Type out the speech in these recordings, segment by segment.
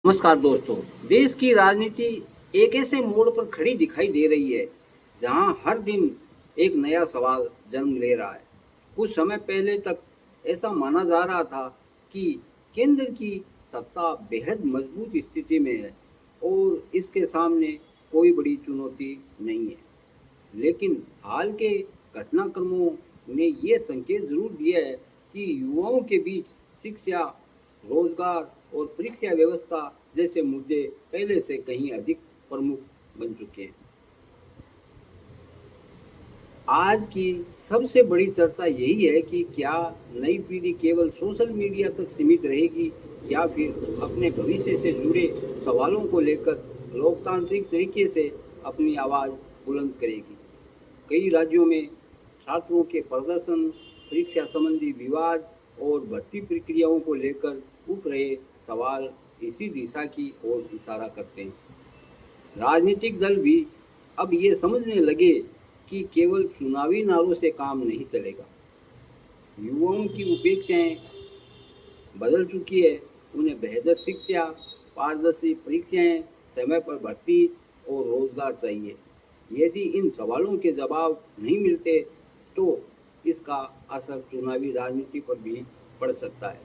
नमस्कार दोस्तों। देश की राजनीति एक ऐसे मोड़ पर खड़ी दिखाई दे रही है जहां हर दिन एक नया सवाल जन्म ले रहा है। कुछ समय पहले तक ऐसा माना जा रहा था कि केंद्र की सत्ता बेहद मजबूत स्थिति में है और इसके सामने कोई बड़ी चुनौती नहीं है। लेकिन हाल के घटनाक्रमों ने ये संकेत जरूर दिया है कि युवाओं के बीच शिक्षा, रोजगार और परीक्षा व्यवस्था जैसे मुद्दे पहले से कहीं अधिक प्रमुख बन चुके हैं। आज की सबसे बड़ी चर्चा यही है कि क्या नई पीढ़ी केवल सोशल मीडिया तक सीमित रहेगी या फिर अपने भविष्य से जुड़े सवालों को लेकर लोकतांत्रिक तरीके से अपनी आवाज़ बुलंद करेगी। कई राज्यों में छात्रों के प्रदर्शन, परीक्षा संबंधी विवाद और भर्ती प्रक्रियाओं को लेकर उठ रहे सवाल इसी दिशा की ओर इशारा करते हैं। राजनीतिक दल भी अब ये समझने लगे कि केवल चुनावी नारों से काम नहीं चलेगा। युवाओं की अपेक्षाएं बदल चुकी है। उन्हें बेहतर शिक्षा, पारदर्शी परीक्षाएं, समय पर भर्ती और रोजगार चाहिए। यदि इन सवालों के जवाब नहीं मिलते तो इसका असर चुनावी राजनीति पर भी पड़ सकता है।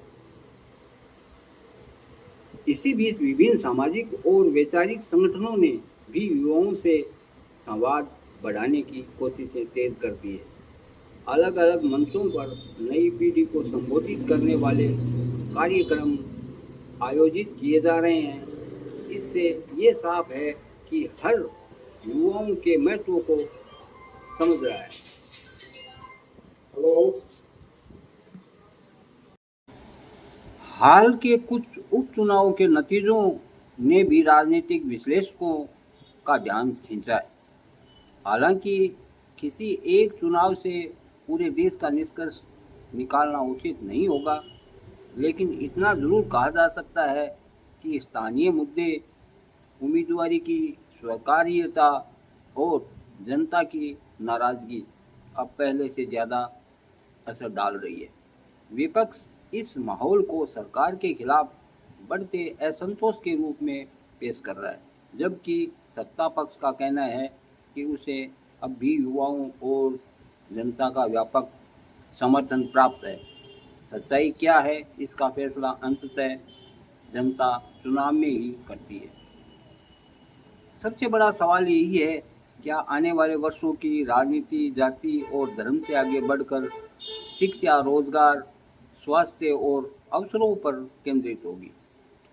इसी बीच विभिन्न सामाजिक और वैचारिक संगठनों ने भी युवाओं से संवाद बढ़ाने की कोशिशें तेज कर दी है। अलग अलग मंचों पर नई पीढ़ी को संबोधित करने वाले कार्यक्रम आयोजित किए जा रहे हैं। इससे ये साफ है कि हर युवाओं के महत्व को समझ रहा है। हाल के कुछ उपचुनावों के नतीजों ने भी राजनीतिक विश्लेषकों का ध्यान खींचा है। हालांकि किसी एक चुनाव से पूरे देश का निष्कर्ष निकालना उचित नहीं होगा, लेकिन इतना जरूर कहा जा सकता है कि स्थानीय मुद्दे, उम्मीदवारी की स्वीकार्यता और जनता की नाराजगी अब पहले से ज़्यादा असर डाल रही है। विपक्ष इस माहौल को सरकार के खिलाफ बढ़ते असंतोष के रूप में पेश कर रहा है, जबकि सत्ता पक्ष का कहना है कि उसे अब भी युवाओं और जनता का व्यापक समर्थन प्राप्त है। सच्चाई क्या है, इसका फैसला अंततः जनता चुनाव में ही करती है। सबसे बड़ा सवाल यही है, क्या आने वाले वर्षों की राजनीति जाति और धर्म से आगे बढ़कर शिक्षा, रोजगार, स्वास्थ्य और अवसरों पर केंद्रित होगी?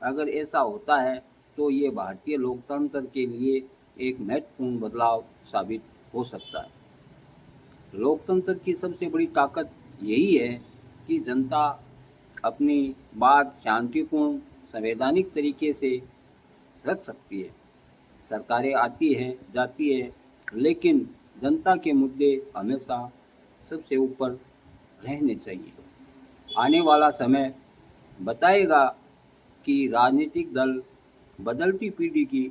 अगर ऐसा होता है तो ये भारतीय लोकतंत्र के लिए एक महत्वपूर्ण बदलाव साबित हो सकता है। लोकतंत्र की सबसे बड़ी ताकत यही है कि जनता अपनी बात शांतिपूर्ण, संवैधानिक तरीके से रख सकती है। सरकारें आती हैं, जाती है, लेकिन जनता के मुद्दे हमेशा सबसे ऊपर रहने चाहिए। आने वाला समय बताएगा कि राजनीतिक दल बदलती पीढ़ी की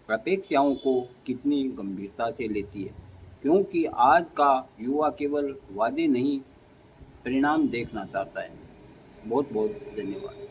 अपेक्षाओं को कितनी गंभीरता से लेती है, क्योंकि आज का युवा केवल वादे नहीं, परिणाम देखना चाहता है। बहुत बहुत धन्यवाद।